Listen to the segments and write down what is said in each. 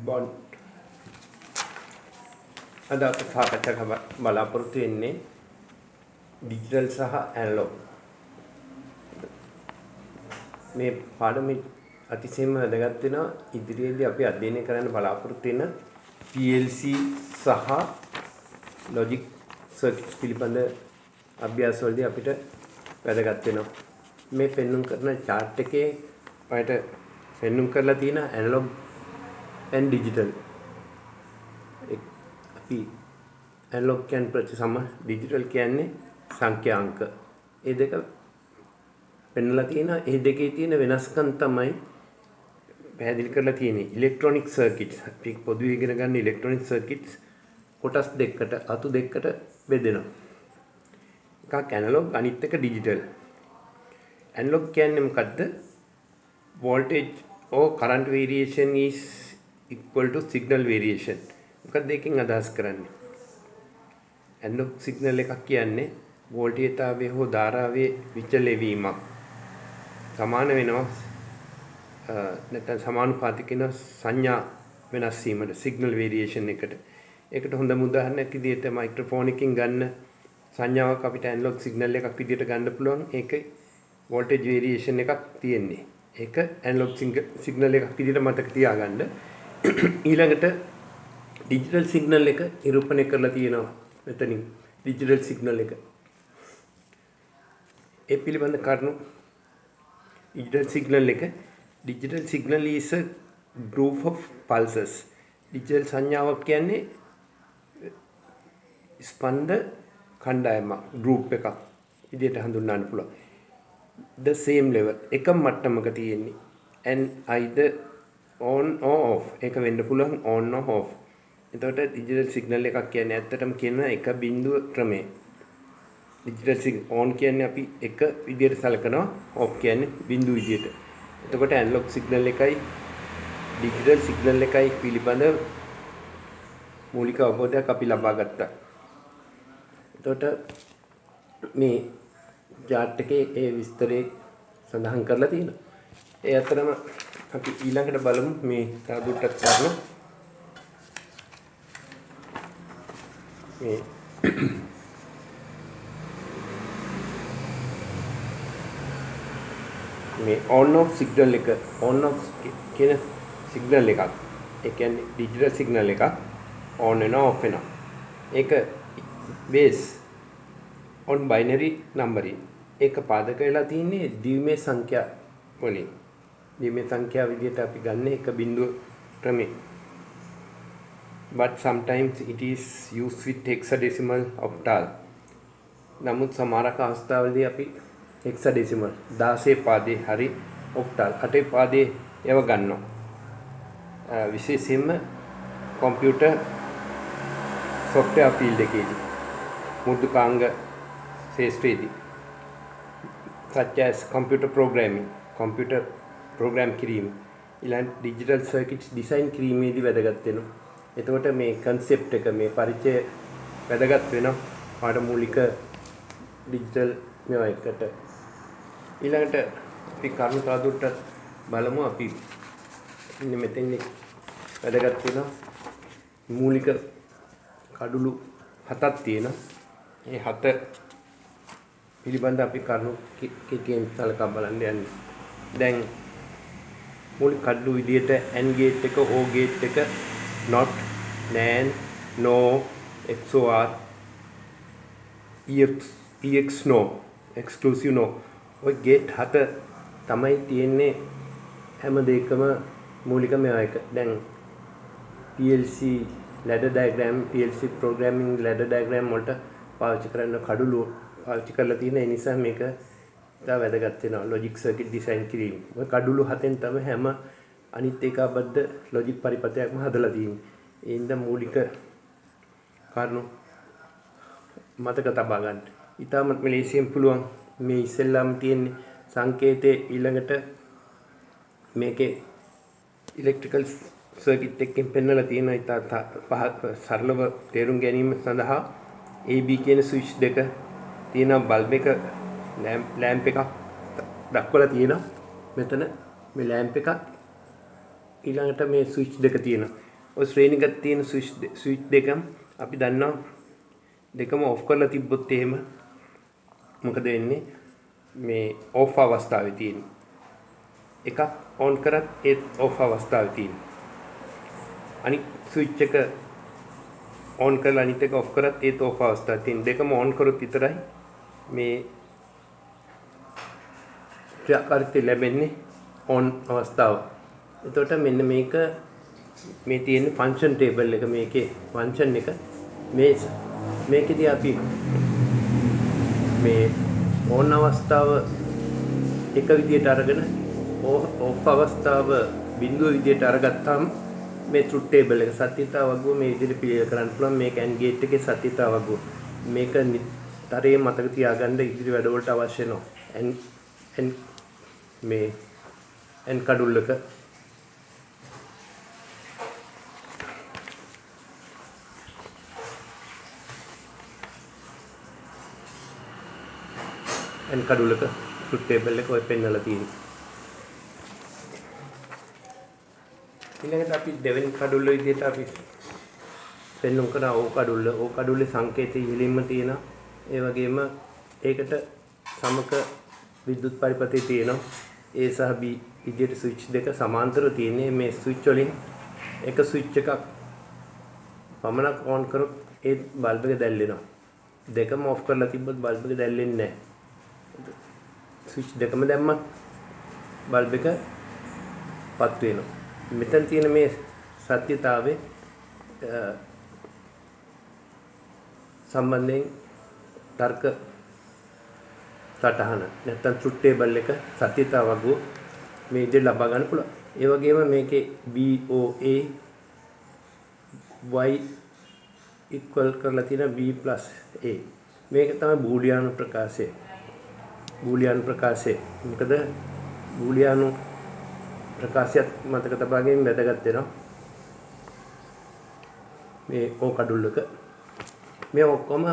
බොන් අද අපි සාකච්ඡා බලාපොරොත්තු වෙන්නේ ඩිජිටල් සහ ඇනලොග් මේ පාඩමේ අතිශයින්ම වැදගත් වෙනවා ඉදිරියේදී අපි අධ්‍යයනය කරන්න බලාපොරොත්තු වෙන PLC සහ ලොජික් සර්කිට්ස් පිළිබඳ අභ්‍යාසවලදී අපිට වැදගත් වෙනවා මේ පෙන්වුම් කරන chart එකේ ඔයාලට පෙන්වුම් කරලා තියෙන ඇනලොග් and digital අපි ඇනලොග් කියන්නේ ප්‍රතිසම ඩිජිටල් කියන්නේ සංඛ්‍යාංක ඒ දෙක පෙන්වලා තියෙනවා ඒ දෙකේ තියෙන වෙනස්කම් තමයි පැහැදිලි කරලා තියෙන්නේ ඉලෙක්ට්‍රොනික සර්කිට්ස් අපි පොදුවේ ඉගෙන ගන්න ඉලෙක්ට්‍රොනික සර්කිට්ස් කොටස් දෙකකට අතු දෙකකට බෙදෙනවා එකක් ඇනලොග් අනිත් එක ඩිජිටල් ඇනලොග් කියන්නේ මොකද්ද voltage or current variation is equal to signal variation මොකක්ද ඒකෙන් අදහස් කරන්නේ ඇනලොග් සිග්නල් එකක් කියන්නේ වෝල්ටේජතාවයේ හෝ ධාරාවේ විචලනය වීමක් සමාන වෙනවා නැත්නම් සමානුපාතික වෙන සංඥා වෙනස් වීමට සිග්නල් වේරියේෂන් එකට ඒකට හොඳම උදාහරණයක් විදිහට මයික්‍රොෆෝන් එකකින් ගන්න සංඥාවක් අපිට ඇනලොග් සිග්නල් එකක් විදිහට ගන්න පුළුවන් ඒකේ වෝල්ටේජ් වේරියේෂන් එකක් තියෙන්නේ ඒක ඇනලොග් සිග්නල් එකක් විදිහට මතක තියාගන්න ඊළඟට ඩිජිටල් සිග්නල් එක නිරූපණය කරලා තියෙනවා මෙතනින් ඩිජිටල් සිග්නල් එක ඒ පිළිබඳ කරුණු digital signal is a group of pulses digital සංඥාවක් කියන්නේ ස්පන්ද කණ්ඩායමක් group එකක් විදිහට හඳුන්වන්න පුළුවන් the same level එකම මට්ටමක තියෙන්නේ and either on or off ඒක වෙන්න පුළුවන් on or off එතකොට digital signal එකක් කියන්නේ ඇත්තටම කියනවා එක බිඳුව ක්‍රමය digital on කියන්නේ අපි එක විදිහට සලකනවා off කියන්නේ බිඳුව විදිහට එතකොට analog signal එකයි digital signal එකයි පිළිබඳ මූලික අවබෝධයක් අපි ලබා ගත්තා එතකොට මේ chart එකේ ඒ විස්තරේ සඳහන් කරලා තියෙනවා ඒ අතරම අපි ඊළඟට බලමු මේ තවදුරටත් කරන මේ on off signal එක on off කියන signal එකක් ඒ කියන්නේ digital signal එකක් on වෙනවා off වෙනවා ඒක base on binary numbering ඒක පාදක වෙලා තියෙන්නේ ද්විමේ සංඛ්‍යා වලින් ද්විමේ සංඛ්‍යා විදිහට අපි ගන්න එක බිඳුව ක්‍රමේ but sometimes it is used with hexadecimal octal නමුත් සමහරක අවස්ථාවලදී අපි hexadecimal 16 පාදේ හරි octal 8 පාදේ ඒව ගන්නවා විශේෂයෙන්ම කම්පියුටර් software field එකේදී මුද්‍රකාංග ශාස්ත්‍රයේදී such as computer programming computer program කිරීම ඊළඟ digital circuits design කිරීමේදී වැදගත් වෙනවා එතකොට මේ concept එක මේ පරිචය වැදගත් වෙනවා පාඩ මූලික digital මේවා එකට ඊළඟට අපි කරුණු තවදුරටත් බලමු අපි ඉන්නේ මෙතෙන්දී වැදගත් වෙනවා මූලික කඩලු 7ක් තියෙනවා මේ 7 පිළිබඳ අපි කරුණු කෙටියෙන් සලකා බලන්න යන්නේ දැන් මූලික කඩලු විදියට AND gate එක OR gate එක not NAND no XOR EX no exclusive no ඔය gate 7 තමයි තියෙන්නේ හැම දෙයකම මූලික මේවා එක දැන් PLC ladder diagram PLC programming ladder diagram වලට පාවිච්චි කරන කඩලු පාවිච්චි කරලා තියෙන ඒ නිසා මේක ඉතා වැදගත් වෙනවා logic circuit design කිරීම. ඔය කඩලු 7න් තමයි හැම අනිත් ඒකාබද්ධ logic පරිපථයක්ම හදලා තියෙන්නේ. ඒ ඉඳ මූලික කාරණු මතක තබා ගන්න. ඉතාමත් මෙලෙසියෙන් පුළුවන් මේ ඉස්සෙල්ලාම තියෙන සංකේතයේ ඊළඟට මේකේ ඉලෙක්ට්‍රිකල් සර්කිට් එකකින් පෙන්වලා තියෙන ඉතා සරලව තේරුම් ගැනීම සඳහා AB කියන ස්විච් දෙක තියෙන බල්බ් එක ලැම්ප් එකක් දක්වලා තියෙනවා මෙතන මේ ලැම්ප් එකක් ඊළඟට මේ ස්විච් දෙක තියෙනවා ඔය ශ්‍රේණිගත තියෙන ස්විච් දෙකම අපි දන්නවා දෙකම ඔෆ් කරලා තිබ්බොත් එහෙම මොකද වෙන්නේ මේ ඔෆ් අවස්ථාවේ තියෙන එකක් ඔන් කරත් ඒත් ඔෆ් අවස්ථාවේ තියෙන අනිත් ස්විච් එක ඔන් කරලා අනිත් එක ඔෆ් කරත් ඒත් ඔෆ් අවස්ථාවේ තියෙන දෙකම ඔන් කරොත් විතරයි මේ ක්‍රියාකාරීත්වය ලැබෙන්නේ ඔන් අවස්ථාව. එතකොට මෙන්න මේක මේ තියෙන ෆන්ක්ෂන් ටේබල් එක මේකේ ෆන්ක්ෂන් එක මේකෙදී අපි මේ ඔන් අවස්ථාව එක විදියට අරගෙන ඔෆ් අවස්ථාව බිඳුව විදියට අරගත්තාම මේ ට්‍රුත් ටේබල් එක සත්‍යතාව වගුව මේ විදිහට පිළියෙල කරන්න පුළුවන් මේක AND ගේට් එකේ සත්‍යතාව වගුව මේක නිතරම මතක තියාගන්න ඉදිරි වැඩවලට අවශ්‍ය වෙනවා මේ AND කඩුල්ලක AND කඩුල්ලක ට්‍රුත් ටේබල් එක ඔය පෙන්නලා තියෙනවා ඊළඟට අපි දෙවෙනි කඩුල්ල විදිහට අපි පෙන්වුම් කරන ඕ කඩුල්ලේ සංකේතය ඉහළින්ම තියෙනවා. ඒ වගේම ඒකට සමක විද්‍යුත් පරිපථය තියෙනවා. A සහ B විදිහට ස්විච් දෙක සමාන්තරව තියෙන්නේ. මේ ස්විච් වලින් එක ස්විච් එකක් පමණක් ඔන් කරොත් ඒ බල්බ් එක දැල්වෙනවා. දෙකම ඔෆ් කරලා තිබ්බොත් බල්බ් එක දැල්වෙන්නේ නැහැ. ස්විච් දෙකම දැම්මත් බල්බ් එක පත් වෙනවා. මෙතන තියෙන මේ සත්‍යතාවයේ සම්බන්ධයෙන් තර්ක සටහන නැත්නම් ට්‍රුත් ටේබල් එක සත්‍යතාව වගුව මේ විදිහට ලබා ගන්න පුළුවන්. ඒ වගේම මේකේ BOA y equal කරලා තියෙන b plus a මේක තමයි බූලියානු ප්‍රකාශය. බූලියානු ප්‍රකාශය. මොකද බූලියානු ප්‍රකාශයත් මතක තබා ගැනීම වැදගත් වෙනවා. මේ ඕ කඩුල්ලක මේ ඔක්කොම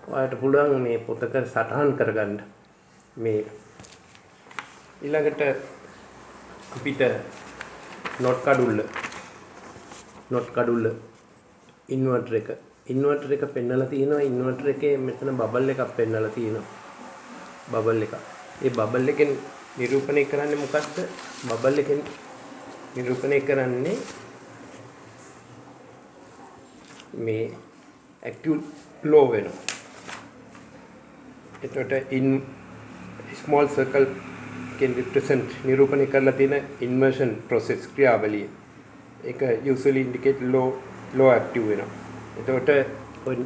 ඔයාලට පුළුවන් මේ පොතක සටහන් කරගන්න. මේ ඊළඟට අපිට නොට් කඩුල්ල ඉන්වර්ටර් එක පෙන්නලා තියෙනවා. ඉන්වර්ටර් එකේ මෙතන බබල් එකක් පෙන්නලා තියෙනවා. බබල් එක. ඒ බබල් එකෙන් නිරූපණය කරන්නේ මොකක්ද? බබල් එකෙන් නිරූපණය කරන්නේ මේ ඇක්ටිව් ලෝ වෙනවා. එතකොට in small circle can represent නිරූපණය කරලා තියෙන inversion process ක්‍රියාවලිය. ඒක usually indicate low active වෙනවා. එතකොට ඔය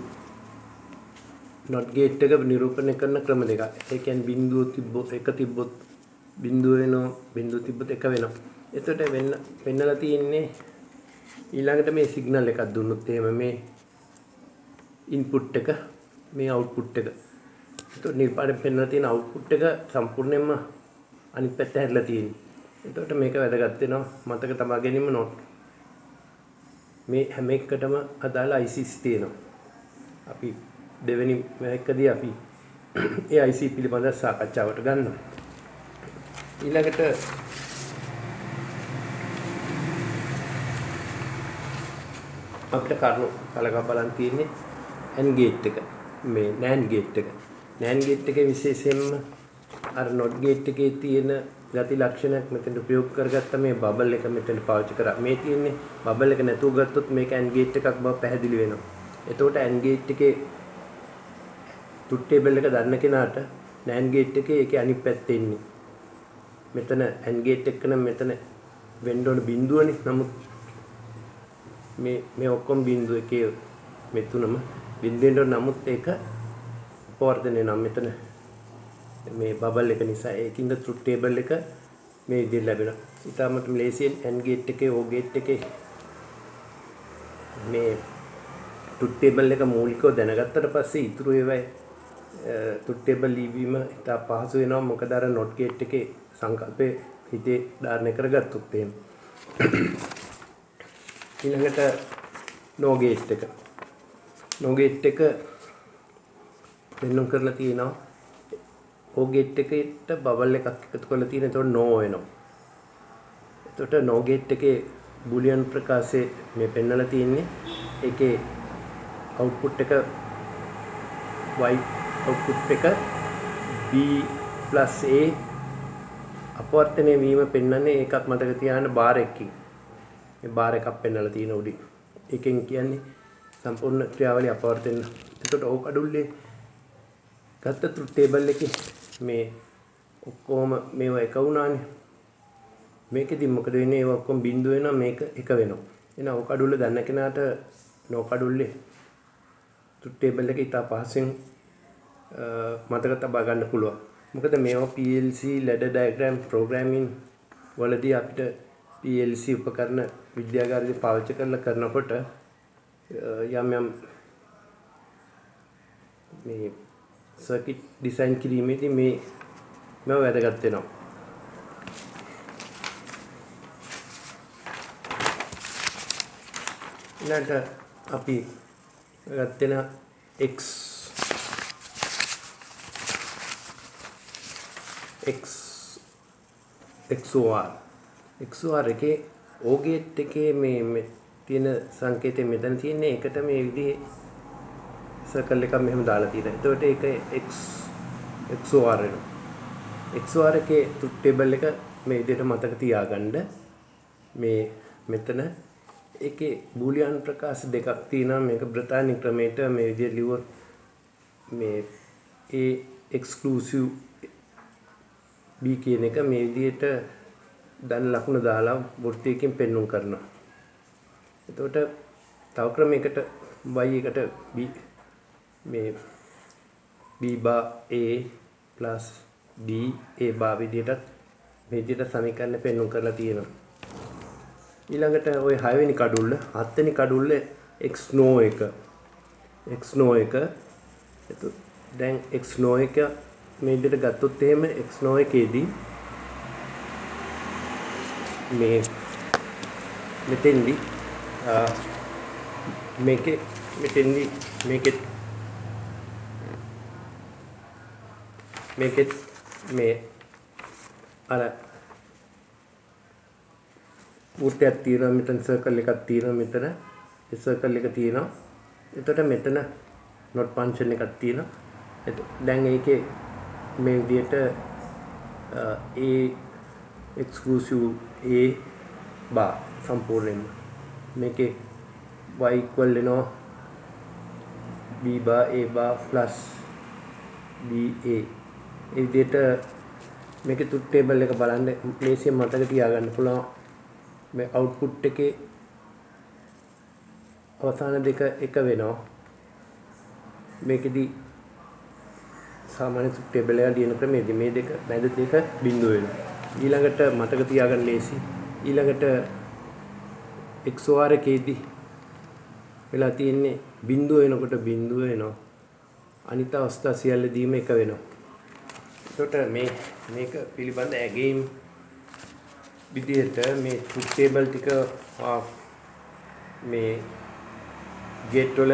not gate එක නිරූපණය කරන ක්‍රම දෙකක්. ඒ කියන්නේ බිඳුව තිබ්බොත් එක තිබ්බොත් බිඳුව වෙනවා, බිඳුව තිබ්බොත් එක වෙනවා. එතකොට වෙන්නලා තියෙන්නේ ඊළඟට මේ සිග්නල් එකක් දුන්නොත් එහෙම මේ ඉන්පුට් එක මේ අවුට්පුට් එක. එතකොට නිර්පාඩයෙන් පෙන්නලා තියෙන අවුට්පුට් එක සම්පූර්ණයෙන්ම අනිත් පැත්ත හැරිලා තියෙනවා. එතකොට මේක වැදගත් වෙනවා මතක තබා ගැනීම නෝට්. මේ හැම එකකටම අදාළ ICs තියෙනවා. අපි දෙවෙනි එකදී අපි ඒ IC පිළිබඳව සාකච්ඡාවට ගන්නවා. ඊළඟට අපිට කරුණු කලක බලන් තියෙන්නේ AND ගේට් එක. මේ NAND ගේට් එක. NAND ගේට් එකේ විශේෂයෙන්ම අර NOT ගේට් එකේ තියෙන ගති ලක්ෂණයක් මෙතන ප්‍රයෝග කරගත්ත මේ බබල් එක මෙතන පාවිච්චි කරා. මේ තියෙන්නේ බබල් එක නැතුව ගත්තොත් මේක AND ගේට් එකක් බව පැහැදිලි වෙනවා. එතකොට AND ගේට් එකේ ට්‍රුත් ටේබල් එක දන්න කෙනාට NAND ගේට් එකේ ඒකේ අනිත් පැත්තේ ඉන්නේ. මෙතන AND ගේට් එක නම් මෙතන වෙන්න ඕන බිඳුවනේ. නමුත් මේ ඔක්කොම බිඳුව එකේ මේ තුනම බිඳෙන්න නමුත් ඒක පවර්තනය නම් මෙතන මේ බබල් එක නිසා ඒකින්ද ට්‍රුත් ටේබල් එක මේ විදිහට ලැබෙනවා. ඊටමත් ලේසියෙන් AND ගේට් එකේ O ගේට් එකේ මේ ට්‍රුත් ටේබල් එක මූලිකව දැනගත්තට පස්සේ ඊටු ඒවා ට්‍රුත් ටේබල් ලිවීම ඉතා පහසු වෙනවා. මොකද අර NOT ගේට් එකේ සංකල්පේ හිතේ ධාරණය කරගත්තොත් එහෙම. ඊළඟට no gate එක. no gate එක පෙන්වන්න කරලා තියෙනවා. O gate එකට බබල් එකක් එකතු කරලා තියෙන. එතකොට no වෙනවා. එතකොට no gate එකේ බූලියන් ප්‍රකාශයේ මේ පෙන්වලා තියෙන්නේ. ඒකේ output එක y output එක b plus a අපවර්තනය වීම පෙන්වන්නේ. ඒකත් මතක තියාගන්න බාර් එකකින්. මේ බාර් එකක් පෙන්වලා තියෙන උඩින්. ඒකෙන් කියන්නේ සම්පූර්ණ ක්‍රියාවලිය අපවර්තන. එතකොට ඕක අඩුල්ලේ ගත්ත ට්‍රුත් ටේබල් එකේ මේ ඔක්කොම මේවා එක වුණානේ. මේකෙදි මොකද වෙන්නේ? ඒවා ඔක්කොම බිඳු වෙනවා, මේක එක වෙනවා. එහෙනම් ඕක අඩුල්ල දන්න කෙනාට නෝක අඩුල්ලේ ට්‍රුත් ටේබල් එක ඉතා පහසෙන් මතක තබා ගන්න පුළුවන්. මොකද මේවා PLC ladder diagram programming වලදී අපිට PLC උපකරණ විද්‍යාගාරයේදී පාවිච්චි කරලා කරනකොට යම් මේ සර්කිට් ඩිසයින් කිරීමේදී මේවා වැදගත් වෙනවා. ඊළඟට අපි ගත්තේන XOR එකේ O gate එකේ මේ තියෙන සංකේතය මෙතන තියෙන්නේ. ඒකට මේ විදිහේ සර්කල් එකක් මෙහෙම දාලා තියෙනවා. එතකොට ඒක XOR වෙනවා. XOR එකේ ට්‍රුත් ටේබල් එක මේ විදිහට මතක තියාගන්න. මේ මෙතන ඒකේ බූලියන් ප්‍රකාශ දෙකක් තියෙනවා. මේක බ්‍රතාන්‍ය ක්‍රමයට මේ විදිහට ලිව්වොත් මේ A exclusive B කියන එක මේ විදිහට ධන ලකුණ දාලා වෘත්තයකින් පෙන්වුම් කරනවා. එතකොට තව ක්‍රමයකට y එකට b මේ b bar a plus d a bar විදිහට මේ විදිහට සමීකරණ පෙන්වුම් කරලා තියෙනවා. ඊළඟට ওই 6 වෙනි කඩුල්ල 7 වෙනි කඩුල්ල x0 එක එතකොට දැන් x0 එක මේ විදිහට ගත්තොත් එහෙම x0 එකේදී මේ මෙතෙන්දි මේකේ මෙතෙන්දි මේකෙත් මේ අර වෘත්තයක් තියෙනවා. මෙතන සර්කල් එකක් තියෙනවා. මෙතන ඒ සර්කල් එක තියෙනවා. එතකොට මෙතන not function එකක් තියෙනවා. දැන් ඒකේ මේ විදිහට A exclusive A bar සම්පූර්ණයෙන්ම මේකේ y equal වෙනවා b bar a bar plus ba. ඒ විදිහට මේකේ ට්‍රුත් ටේබල් එක බලන්න ලේසියෙන් මතක තියාගන්න පුළුවන්. මේ output එකේ අවසාන දෙක එක වෙනවා. මේකෙදි සාමාන්‍ය ට්‍රුත් ටේබල් එක ලියන ක්‍රමයේදී මේ දෙක මැද දෙක බිඳුව වෙනවා. ඊළඟට මතක තියාගන්න ලේසි. ඊළඟට XOR එකේදී වෙලා තියෙන්නේ බිඳුව වෙනකොට බිඳුව වෙනවා. අනිත් අවස්ථා සියල්ලදීම එක වෙනවා. එතකොට මේක පිළිබඳ ඇගීම් විදිහට මේ ට්‍රුත් ටේබල් ටික මේ ගේට් වල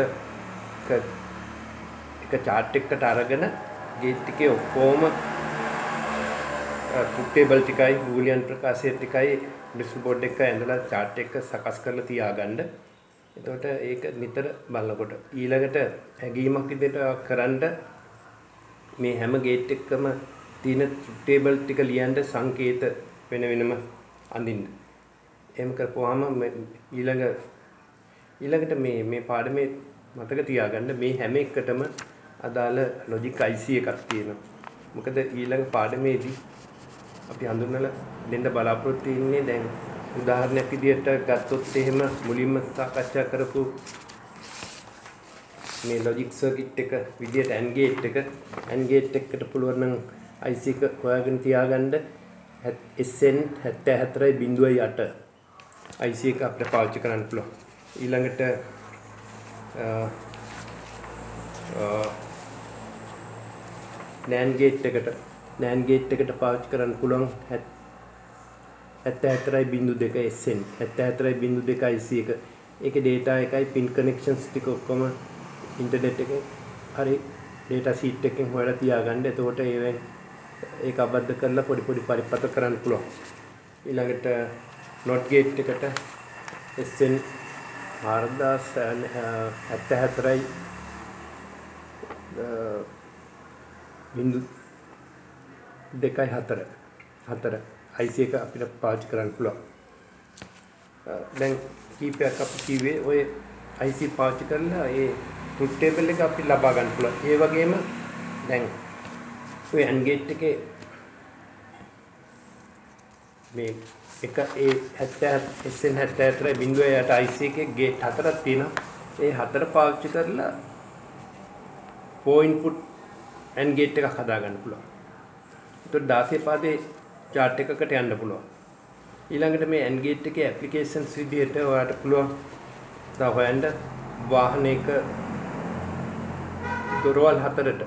එක chart එකකට අරගෙන ගේට් එකේ ඔක්කොම ට්‍රුත් ටේබල් ටිකයි බූලියන් ප්‍රකාශය ටිකයි ඩිස්ප්ලේ බෝඩ් එක ඇඳලා chart එක සකස් කරලා තියාගන්න. එතකොට ඒක නිතර බලනකොට ඊළඟට ඇගීමක් විදිහට කරන්න මේ හැම ගේට් එකකම තියෙන ට්‍රුත් ටේබල් ටික ලියන්න සංකේත වෙන වෙනම අඳින්න. එහෙම කරපුවාම ඊළඟට මේ පාඩමේ මතක තියාගන්න මේ හැම එකටම අදාළ ලොජික් IC එකක් තියෙනවා. මොකද ඊළඟ පාඩමේදී අපි හඳුන්වලා දෙන්න බලාපොරොත්තු වෙන්නේ දැන් උදාහරණයක් විදිහට ගත්තොත් එහෙම මුලින්ම සාකච්ඡා කරපු මේ ලොජික් සර්කිට් එක විදිහට AND ගේට් එකකට පුළුවන් නම් IC එක හොයාගෙන තියාගන්න SN 74.8 IC එක අපිට පාවිච්චි කරන්න පුළුවන්. ඊළඟට NAND ගේට් එකට පාවිච්චි කරන්න පුළුවන් 74.2 SN 74.2 IC එක. ඒකේ data එකයි pin connections ටික ඔක්කොම ඉන්ටර්නෙට් එකේ හරි data sheet එකෙන් හොයලා තියාගන්න. එතකොට ඒක අබද්ධ කරලා පොඩි පරිපත කරන්න පුළුවන්. ඊළඟට not gate එකට SN 4074යි බිඳු 2.4 IC එක අපිට පාවිච්චි කරන්න පුළුවන්. දැන් කීපයක් අපි කිව්වේ ඔය IC පාවිච්චි කරලා ඒ ට්‍රූත් ටේබල් එක අපි ලබා ගන්න පුළුවන්. ඒ වගේම දැන් ඔය AND gate එකේ මේ එක ඒ 70 SN 74 බිඳුව යට IC එකේ ගේට් 4ක් තියෙනවා. ඒ 4 පාවිච්චි කරලා 4 input AND gate එකක් හදා ගන්න පුළුවන්. ඒතකොට 16 පාදේ chart එකකට යන්න පුළුවන්. ඊළඟට මේ AND gate එකේ applications විදිහට ඔයාලට පුළුවන් තව හොයන්න වාහනයක දොරවල් 4ට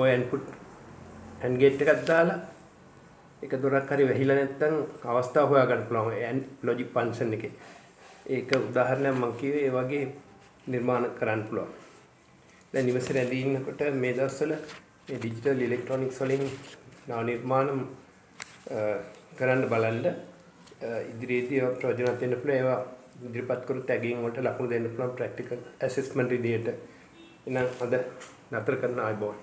ඔය input AND gate එකක් දාලා එක දොරක් හරි වැහිලා නැත්නම් අවස්ථාව හොයාගන්න පුළුවන් AND logic function එකේ. ඒක උදාහරණයක් මම කිව්වේ ඒ වගේ නිර්මාණ කරන්න පුළුවන්. දැන් නිවසේ රැඳී ඉන්නකොට මේ දවස්වල මේ ඩිජිටල් ඉලෙක්ට්‍රොනික්ස් වලින් නව නිර්මාණ කරන්න බලන්න ඉදිරියේදී ඒවා ප්‍රයෝජනවත් වෙන්න පුළුවන්. ඒවා ඉදිරිපත් කරු ටැගින් වලට ලකුණු දෙන්න පුළුවන් ප්‍රැක්ටිකල් ඇසෙස්මන්ට් විදියට. එහෙනම් අද නතර කරන ආයුබෝවන්.